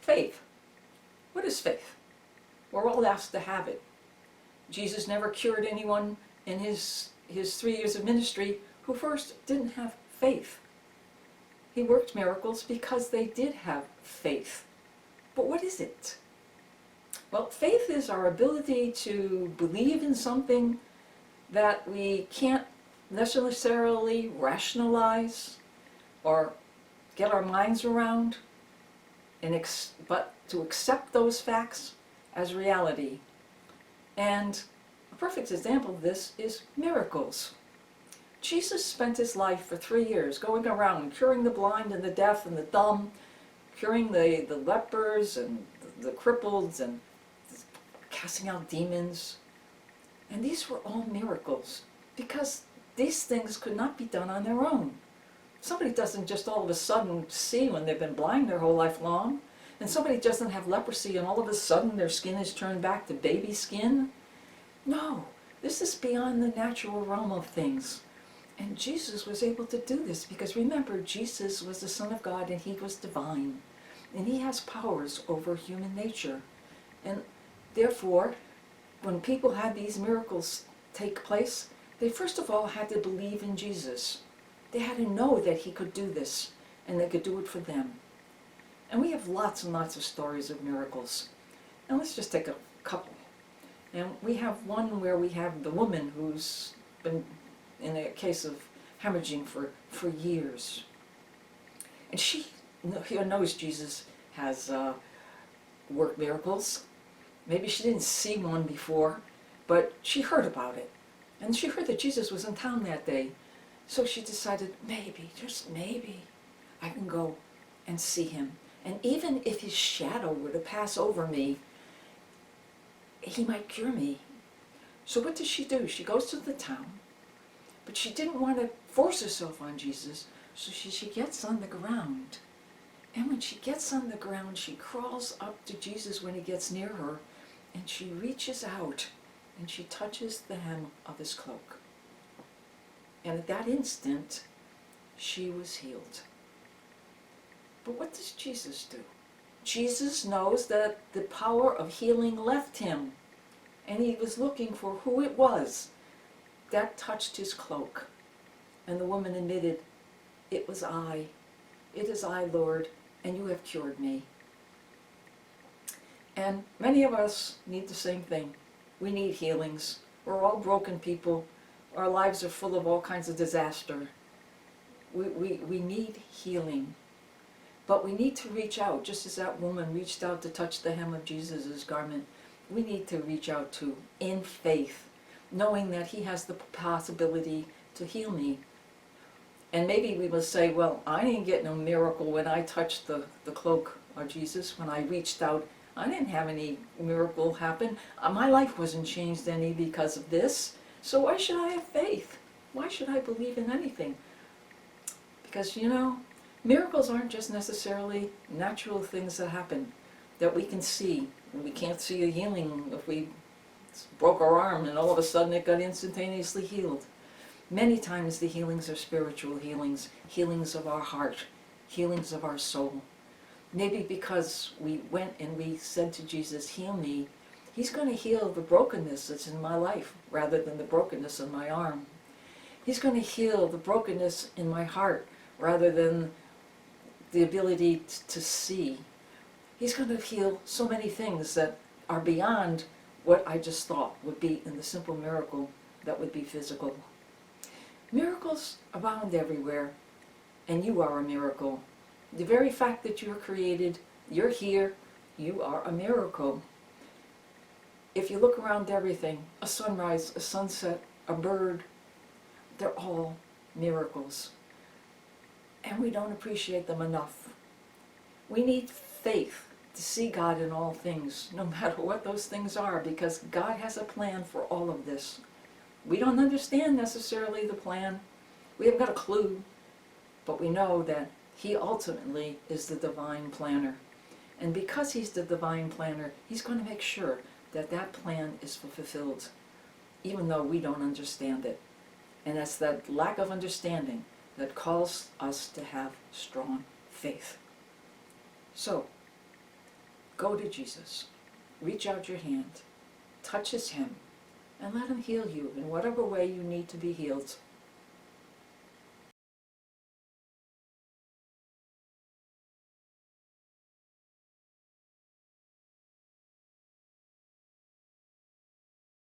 Faith. What is faith? We're all asked to have it. Jesus never cured anyone in his 3 years of ministry who first didn't have faith. He worked miracles because they did have faith. But what is it? Well, faith is our ability to believe in something that we can't necessarily rationalize or get our minds around, but to accept those facts as reality. And a perfect example of this is miracles. Jesus spent his life for 3 years going around curing the blind and the deaf and the dumb, curing the lepers and the cripples and casting out demons. And these were all miracles because these things could not be done on their own. Somebody doesn't just all of a sudden see when they've been blind their whole life long, and somebody doesn't have leprosy and all of a sudden their skin is turned back to baby skin. No, this is beyond the natural realm of things. And Jesus was able to do this because remember, Jesus was the Son of God and he was divine. And he has powers over human nature. And therefore, when people had these miracles take place, they first of all had to believe in Jesus. They had to know that he could do this and they could do it for them. And we have lots and lots of stories of miracles. And let's just take a couple. And we have one where we have the woman who's been in a case of hemorrhaging for years. And she knows Jesus has worked miracles. Maybe she didn't see one before, but she heard about it. And she heard that Jesus was in town that day. So she decided, maybe, just maybe, I can go and see him. And even if his shadow were to pass over me, he might cure me. So what does she do? She goes to the town, but she didn't want to force herself on Jesus, so she gets on the ground. And when she gets on the ground, she crawls up to Jesus when he gets near her, and she reaches out, and she touches the hem of his cloak. And at that instant, she was healed. But what does Jesus do? Jesus knows that the power of healing left him, and he was looking for who it was that touched his cloak. And the woman admitted, it was I. It is I, Lord, and you have cured me. And many of us need the same thing. We need healings. We're all broken people. Our lives are full of all kinds of disaster. We need healing. But we need to reach out, just as that woman reached out to touch the hem of Jesus' garment. We need to reach out too, in faith, knowing that he has the possibility to heal me. And maybe we will say, well, I didn't get no miracle when I touched the cloak of Jesus, when I reached out. I didn't have any miracle happen. My life wasn't changed any because of this. So why should I have faith? Why should I believe in anything? Because, you know, miracles aren't just necessarily natural things that happen that we can see. We can't see a healing if we broke our arm and all of a sudden it got instantaneously healed. Many times the healings are spiritual healings, healings of our heart, healings of our soul. Maybe because we went and we said to Jesus, heal me, he's going to heal the brokenness that's in my life rather than the brokenness in my arm. He's going to heal the brokenness in my heart rather than the ability to see. He's going to heal so many things that are beyond what I just thought would be in the simple miracle that would be physical. Miracles abound everywhere, and you are a miracle. The very fact that you're created, you're here, you are a miracle. If you look around everything, a sunrise, a sunset, a bird, they're all miracles. And we don't appreciate them enough. We need faith to see God in all things, no matter what those things are, because God has a plan for all of this. We don't understand necessarily the plan. We haven't got a clue, but we know that he ultimately is the divine planner. And because he's the divine planner, he's going to make sure that that plan is fulfilled, even though we don't understand it. And that's that lack of understanding that calls us to have strong faith. So, go to Jesus. Reach out your hand, touch his hem, and let him heal you in whatever way you need to be healed.